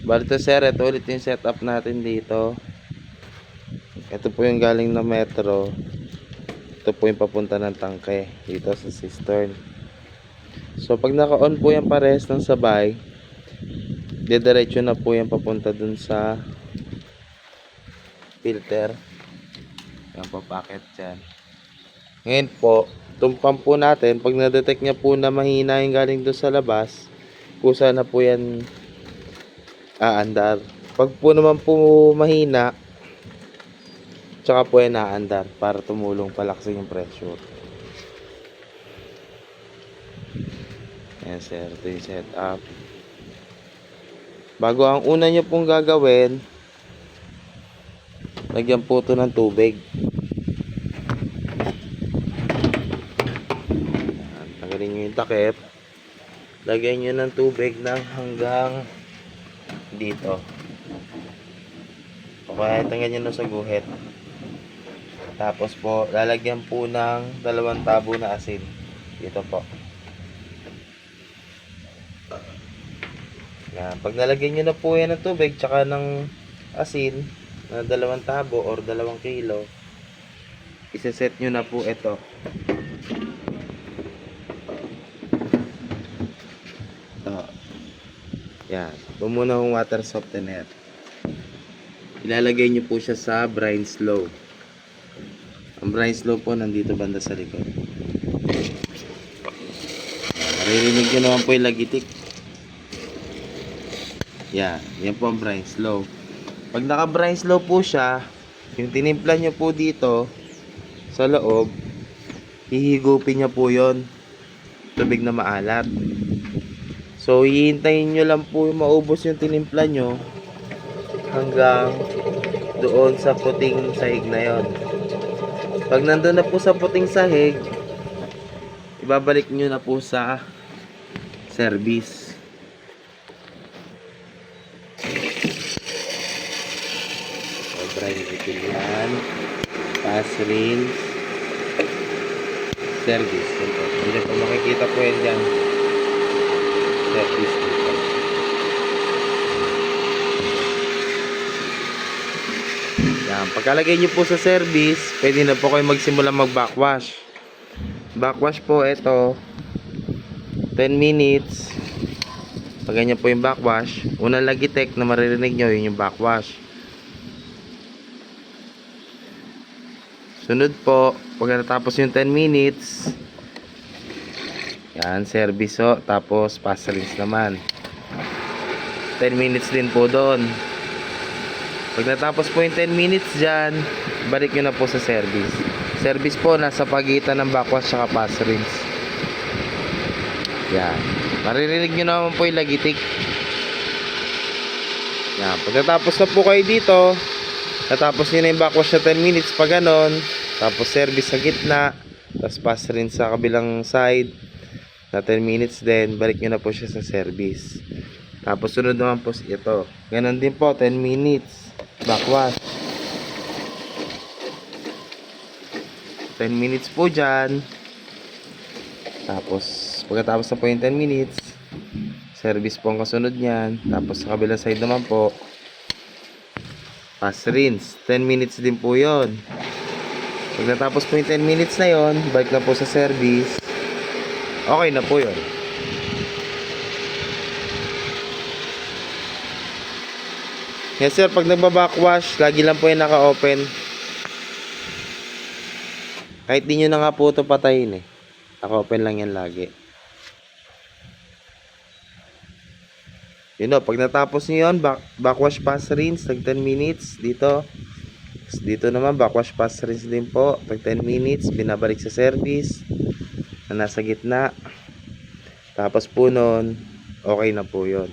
Bali to sir, ito ulit yung setup natin dito. Ito po yung galing na metro. Ito po yung papunta ng tangke dito sa cistern. So pag naka-on po yan parehas ng sabay, didiretso na po yan papunta dun sa filter. Yan po, packet dyan. Ngayon po, tumpang po natin. Pag na-detect niya po na mahina yung galing dun sa labas, kusa na po yan aandar. Pag po naman po mahina, tsaka po yan aandar para tumulong palaksin yung pressure. Ayan sir, ito yung setup. Bago ang una nyo pong gagawin, lagyan po ito ng tubig. Ayan, tanggalin nyo yung takip. Lagyan nyo ng tubig ng hanggang dito. O kaya tanggalin nyo sa guhit. Tapos po, lalagyan po ng 2 tabo na asin. Dito po. Yan. Pag nalagyan nyo na po yan ng tubig, tsaka ng asin, na 2 tabo or 2 kilo, isa-set nyo na po ito. Ito. Yan. Ito muna yung water softener. Ilalagay nyo po siya sa brine slow. Ang brine slow po nandito banda sa likod. Maririnig nyo naman po yung lagitik. Yan. Yan po ang brine slow. Pag naka brine slow po siya, yung tinimpla nyo po dito sa loob, hihigupin nyo po yon tubig na maalat. So hihintayin nyo lang po yung maubos yung tinimpla nyo hanggang doon sa puting sahig na yon. Pag nandun na po sa puting sahig, ibabalik nyo na po sa service. Brine itil yan, pass rinse, service. Hindi po makikita po yan dyan, service dito. Yan. Pagkalagay nyo po sa service, pwede na po kayo magsimula mag backwash. Backwash po ito 10 minutes. Pag ganyan po yung backwash, unang lagitek na maririnig nyo, yun yung backwash. Sunod po, pag natapos yung 10 minutes, yan, service o, tapos pass rinse naman. 10 minutes din po doon. Pag natapos po yung 10 minutes dyan, balik nyo na po sa service. Service po, nasa pagitan ng backwash at pass rinse. Yan. Maririnig nyo naman po yung lagitik. Yan. Pag natapos na po kayo dito, natapos nyo na yung backwash na 10 minutes pa ganon, tapos service sa gitna, tapos pass rinse sa kabilang side na 10 minutes din, balik nyo na po siya sa service. Tapos sunod naman po ito, ganon din po, 10 minutes backwash, 10 minutes po dyan. Tapos pagkatapos na po yung 10 minutes, service po ang kasunod nyan. Tapos sa kabilang side naman po, pass rinse, 10 minutes din po yon. Pag natapos po yung 10 minutes na yon, balik na po sa service. Okay na po yon. Yes sir, pag nagbabackwash, lagi lang po yung naka-open. Kahit di nyo na nga po ito patayin eh, naka-open lang yan lagi. Yun o, pag natapos nyo yun, backwash pass rinse, tag 10 minutes dito. Dito naman, backwash pass rinse din po, tag 10 minutes, binabalik sa service na nasa gitna. Tapos po nun, okay na po yun.